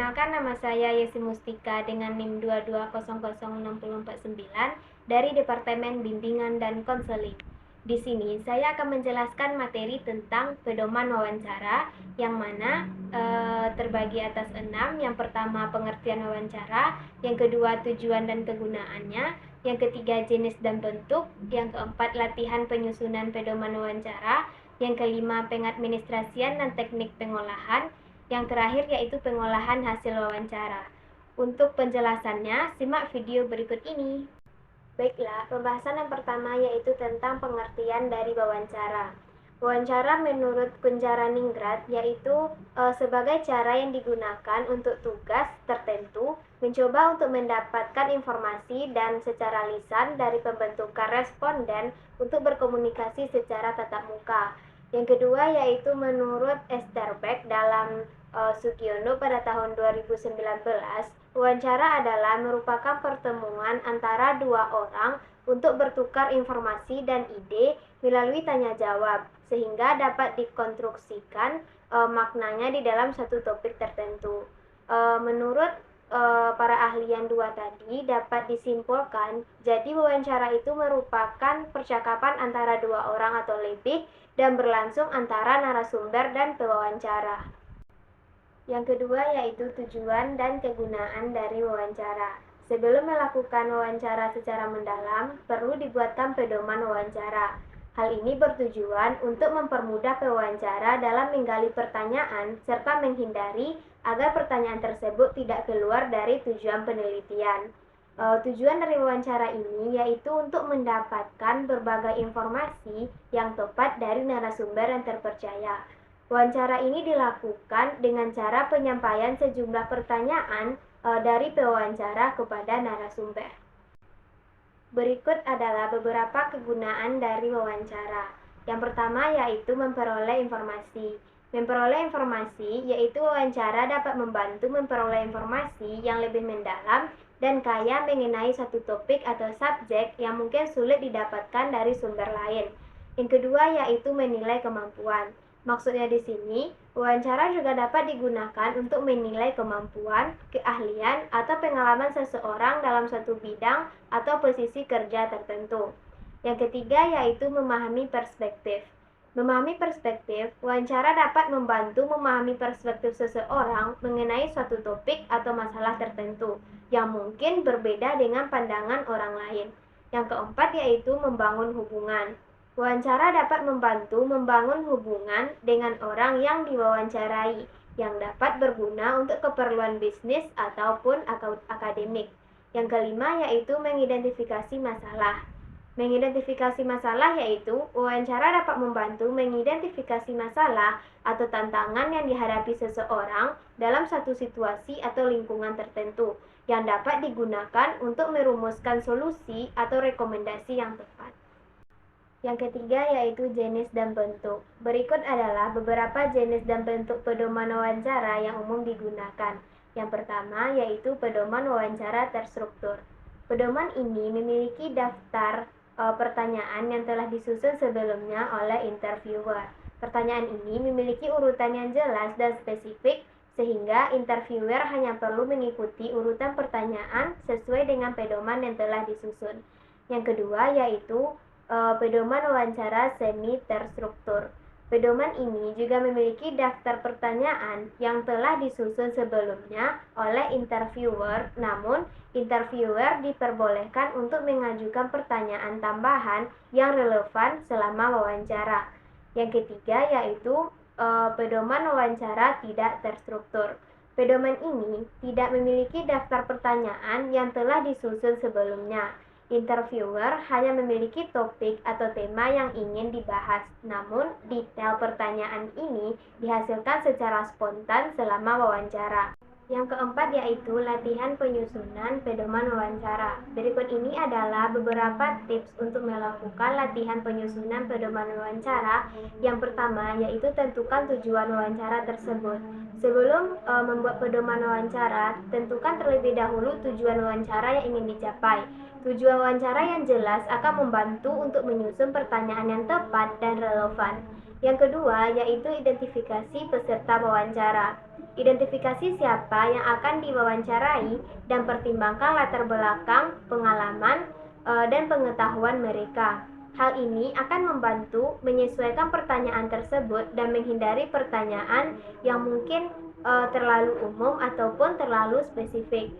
Perkenalkan, nama saya Yesi Mustika dengan NIM 22006049 dari Departemen Bimbingan dan Konseling. Di sini saya akan menjelaskan materi tentang pedoman wawancara, yang mana terbagi atas 6. Yang pertama, pengertian wawancara. Yang kedua, tujuan dan kegunaannya. Yang ketiga, jenis dan bentuk. Yang keempat, latihan penyusunan pedoman wawancara. Yang kelima, pengadministrasian dan teknik pengolahan. Yang terakhir yaitu pengolahan hasil wawancara. Untuk penjelasannya, simak video berikut ini. Baiklah, pembahasan yang pertama yaitu tentang pengertian dari wawancara. Wawancara menurut Kunjara-Ningrat yaitu sebagai cara yang digunakan untuk tugas tertentu, mencoba untuk mendapatkan informasi dan secara lisan dari pembentukan responden untuk berkomunikasi secara tatap muka. Yang kedua yaitu menurut Esterbeck dalam Sugiono pada tahun 2019, wawancara adalah merupakan pertemuan antara dua orang untuk bertukar informasi dan ide melalui tanya jawab, sehingga dapat dikonstruksikan maknanya di dalam satu topik tertentu. Menurut para ahli yang dua tadi, dapat disimpulkan, jadi wawancara itu merupakan percakapan antara dua orang atau lebih dan berlangsung antara narasumber dan pewawancara. Yang kedua yaitu tujuan dan kegunaan dari wawancara. Sebelum melakukan wawancara secara mendalam, perlu dibuatkan pedoman wawancara. Hal ini bertujuan untuk mempermudah pewawancara dalam menggali pertanyaan serta menghindari agar pertanyaan tersebut tidak keluar dari tujuan penelitian. Tujuan dari wawancara ini yaitu untuk mendapatkan berbagai informasi yang tepat dari narasumber yang terpercaya. Wawancara ini dilakukan dengan cara penyampaian sejumlah pertanyaan dari pewawancara kepada narasumber. Berikut adalah beberapa kegunaan dari wawancara. Yang pertama yaitu memperoleh informasi. Memperoleh informasi yaitu wawancara dapat membantu memperoleh informasi yang lebih mendalam dan kaya mengenai satu topik atau subjek yang mungkin sulit didapatkan dari sumber lain. Yang kedua yaitu menilai kemampuan. Maksudnya di sini, wawancara juga dapat digunakan untuk menilai kemampuan, keahlian, atau pengalaman seseorang dalam satu bidang atau posisi kerja tertentu. Yang ketiga yaitu memahami perspektif. Memahami perspektif, wawancara dapat membantu memahami perspektif seseorang mengenai suatu topik atau masalah tertentu yang mungkin berbeda dengan pandangan orang lain. Yang keempat yaitu membangun hubungan. Wawancara dapat membantu membangun hubungan dengan orang yang diwawancarai, yang dapat berguna untuk keperluan bisnis ataupun akademik. Yang kelima yaitu mengidentifikasi masalah. Mengidentifikasi masalah yaitu wawancara dapat membantu mengidentifikasi masalah atau tantangan yang dihadapi seseorang dalam satu situasi atau lingkungan tertentu, yang dapat digunakan untuk merumuskan solusi atau rekomendasi yang tepat. Yang ketiga yaitu jenis dan bentuk. Berikut adalah beberapa jenis dan bentuk pedoman wawancara yang umum digunakan. Yang pertama yaitu pedoman wawancara terstruktur. Pedoman ini memiliki daftar pertanyaan yang telah disusun sebelumnya oleh interviewer. Pertanyaan ini memiliki urutan yang jelas dan spesifik, sehingga interviewer hanya perlu mengikuti urutan pertanyaan sesuai dengan pedoman yang telah disusun. Yang kedua yaitu pedoman wawancara semi terstruktur. Pedoman ini juga memiliki daftar pertanyaan yang telah disusun sebelumnya oleh interviewer, namun interviewer diperbolehkan untuk mengajukan pertanyaan tambahan yang relevan selama wawancara. Yang ketiga yaitu pedoman wawancara tidak terstruktur. Pedoman ini tidak memiliki daftar pertanyaan yang telah disusun sebelumnya. Interviewer hanya memiliki topik atau tema yang ingin dibahas, namun detail pertanyaan ini dihasilkan secara spontan selama wawancara. Yang keempat yaitu latihan penyusunan pedoman wawancara. Berikut ini adalah beberapa tips untuk melakukan latihan penyusunan pedoman wawancara. Yang pertama yaitu tentukan tujuan wawancara tersebut. Sebelum membuat pedoman wawancara, tentukan terlebih dahulu tujuan wawancara yang ingin dicapai. Tujuan wawancara yang jelas akan membantu untuk menyusun pertanyaan yang tepat dan relevan. Yang kedua yaitu identifikasi peserta wawancara. Identifikasi siapa yang akan diwawancarai dan pertimbangkan latar belakang, pengalaman, dan pengetahuan mereka. Hal ini akan membantu menyesuaikan pertanyaan tersebut dan menghindari pertanyaan yang mungkin terlalu umum ataupun terlalu spesifik.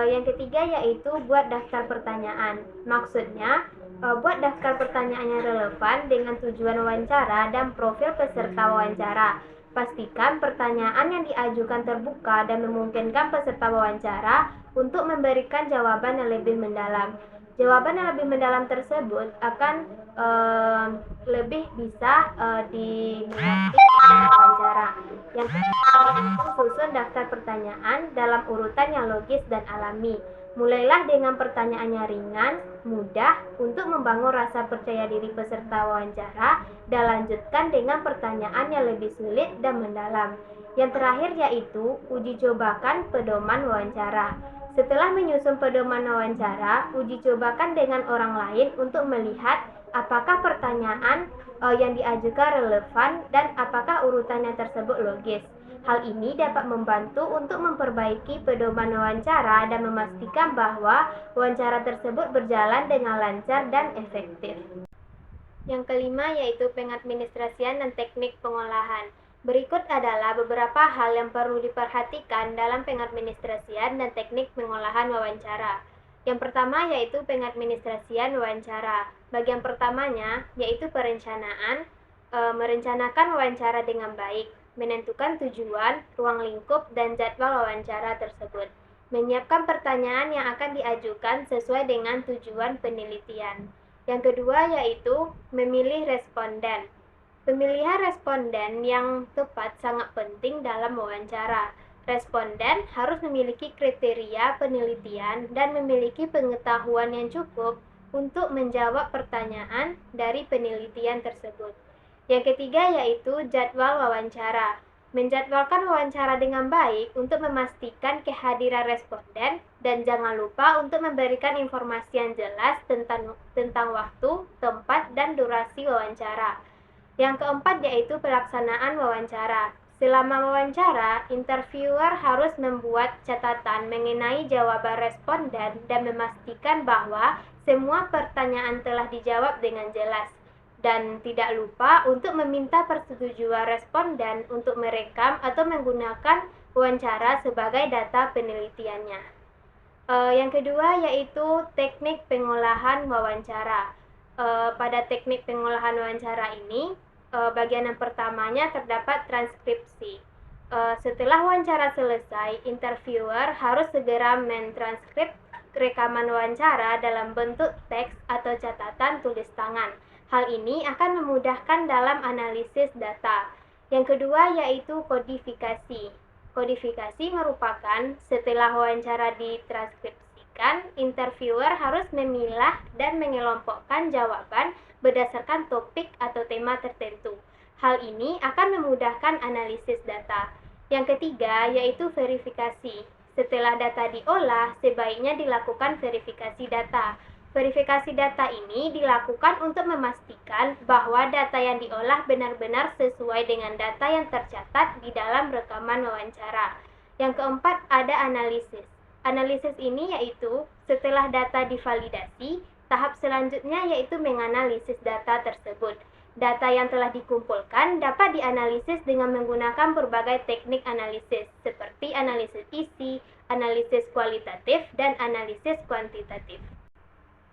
Yang ketiga yaitu buat daftar pertanyaan. Maksudnya, buat daftar pertanyaan yang relevan dengan tujuan wawancara dan profil peserta wawancara. Pastikan pertanyaan yang diajukan terbuka dan memungkinkan peserta wawancara untuk memberikan jawaban yang lebih mendalam. Jawaban yang lebih mendalam tersebut akan lebih bisa dimengerti oleh wawancara. Yang kedua, susun daftar pertanyaan dalam urutan yang logis dan alami. Mulailah dengan pertanyaan yang ringan, mudah untuk membangun rasa percaya diri peserta wawancara, dan lanjutkan dengan pertanyaan yang lebih sulit dan mendalam. Yang terakhir yaitu uji cobakan pedoman wawancara. Setelah menyusun pedoman wawancara, uji cobakan dengan orang lain untuk melihat apakah pertanyaan yang diajukan relevan dan apakah urutannya tersebut logis. Hal ini dapat membantu untuk memperbaiki pedoman wawancara dan memastikan bahwa wawancara tersebut berjalan dengan lancar dan efektif. Yang kelima yaitu pengadministrasian dan teknik pengolahan. Berikut adalah beberapa hal yang perlu diperhatikan dalam pengadministrasian dan teknik pengolahan wawancara. Yang pertama yaitu pengadministrasian wawancara. Bagian pertamanya yaitu perencanaan, merencanakan wawancara dengan baik, menentukan tujuan, ruang lingkup, dan jadwal wawancara tersebut. Menyiapkan pertanyaan yang akan diajukan sesuai dengan tujuan penelitian. Yang kedua yaitu memilih responden. Pemilihan responden yang tepat sangat penting dalam wawancara. Responden harus memiliki kriteria penelitian dan memiliki pengetahuan yang cukup untuk menjawab pertanyaan dari penelitian tersebut. Yang ketiga yaitu jadwal wawancara. Menjadwalkan wawancara dengan baik untuk memastikan kehadiran responden dan jangan lupa untuk memberikan informasi yang jelas tentang waktu, tempat, dan durasi wawancara. Yang keempat yaitu pelaksanaan wawancara. Selama wawancara, interviewer harus membuat catatan mengenai jawaban responden dan memastikan bahwa semua pertanyaan telah dijawab dengan jelas. Dan tidak lupa untuk meminta persetujuan responden untuk merekam atau menggunakan wawancara sebagai data penelitiannya. Yang kedua yaitu teknik pengolahan wawancara. Pada teknik pengolahan wawancara ini, bagian yang pertamanya terdapat transkripsi. Setelah wawancara selesai, interviewer harus segera mentranskrip rekaman wawancara dalam bentuk teks atau catatan tulis tangan. Hal ini akan memudahkan dalam analisis data. Yang kedua yaitu kodifikasi. Kodifikasi merupakan setelah wawancara ditranskripsikan, interviewer harus memilah dan mengelompokkan jawaban berdasarkan topik atau tema tertentu. Hal ini akan memudahkan analisis data. Yang ketiga yaitu verifikasi. Setelah data diolah, sebaiknya dilakukan verifikasi data. Verifikasi data ini dilakukan untuk memastikan bahwa data yang diolah benar-benar sesuai dengan data yang tercatat di dalam rekaman wawancara. Yang keempat ada analisis. Analisis ini yaitu setelah data divalidasi, tahap selanjutnya yaitu menganalisis data tersebut. Data yang telah dikumpulkan dapat dianalisis dengan menggunakan berbagai teknik analisis seperti analisis isi, analisis kualitatif, dan analisis kuantitatif.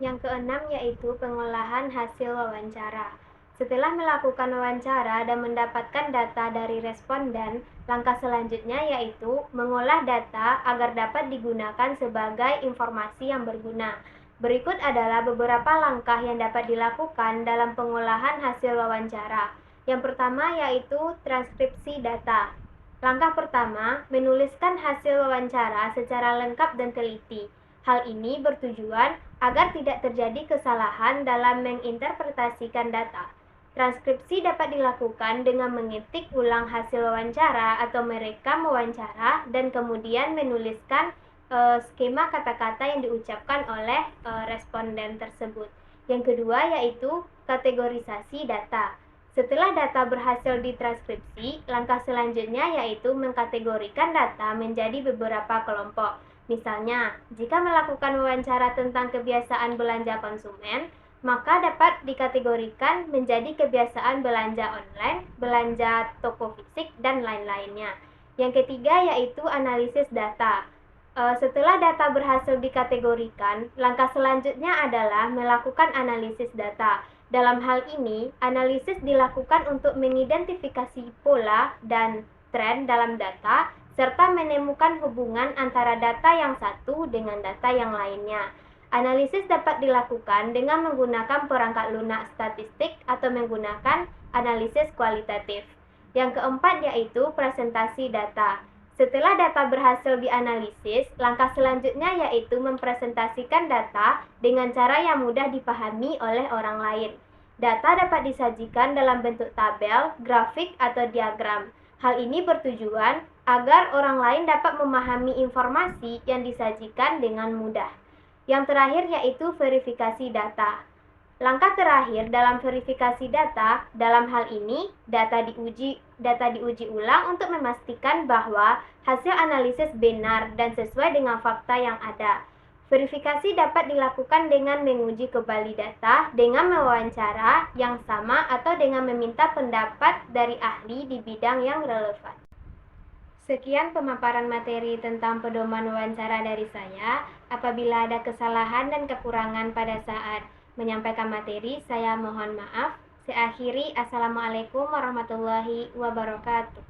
Yang keenam yaitu pengolahan hasil wawancara. Setelah melakukan wawancara dan mendapatkan data dari responden, langkah selanjutnya yaitu mengolah data agar dapat digunakan sebagai informasi yang berguna. Berikut adalah beberapa langkah yang dapat dilakukan dalam pengolahan hasil wawancara. Yang pertama yaitu transkripsi data. Langkah pertama, menuliskan hasil wawancara secara lengkap dan teliti. Hal ini bertujuan agar tidak terjadi kesalahan dalam menginterpretasikan data. Transkripsi dapat dilakukan dengan mengetik ulang hasil wawancara atau merekam wawancara dan kemudian menuliskan skema kata-kata yang diucapkan oleh responden tersebut. Yang kedua yaitu kategorisasi data. Setelah data berhasil ditranskripsi, langkah selanjutnya yaitu mengkategorikan data menjadi beberapa kelompok. Misalnya, jika melakukan wawancara tentang kebiasaan belanja konsumen, maka dapat dikategorikan menjadi kebiasaan belanja online, belanja toko fisik, dan lain-lainnya. Yang ketiga yaitu analisis data. Setelah data berhasil dikategorikan, langkah selanjutnya adalah melakukan analisis data. Dalam hal ini, analisis dilakukan untuk mengidentifikasi pola dan tren dalam data, serta menemukan hubungan antara data yang satu dengan data yang lainnya. Analisis dapat dilakukan dengan menggunakan perangkat lunak statistik atau menggunakan analisis kualitatif. Yang keempat yaitu presentasi data. Setelah data berhasil dianalisis, langkah selanjutnya yaitu mempresentasikan data dengan cara yang mudah dipahami oleh orang lain. Data dapat disajikan dalam bentuk tabel, grafik, atau diagram. Hal ini bertujuan agar orang lain dapat memahami informasi yang disajikan dengan mudah. Yang terakhir yaitu verifikasi data. Langkah terakhir dalam verifikasi data, dalam hal ini data diuji ulang untuk memastikan bahwa hasil analisis benar dan sesuai dengan fakta yang ada. Verifikasi dapat dilakukan dengan menguji kembali data, dengan mewawancara yang sama atau dengan meminta pendapat dari ahli di bidang yang relevan. Sekian pemaparan materi tentang pedoman wawancara dari saya. Apabila ada kesalahan dan kekurangan pada saat menyampaikan materi, saya mohon maaf. Saya akhiri. Assalamualaikum warahmatullahi wabarakatuh.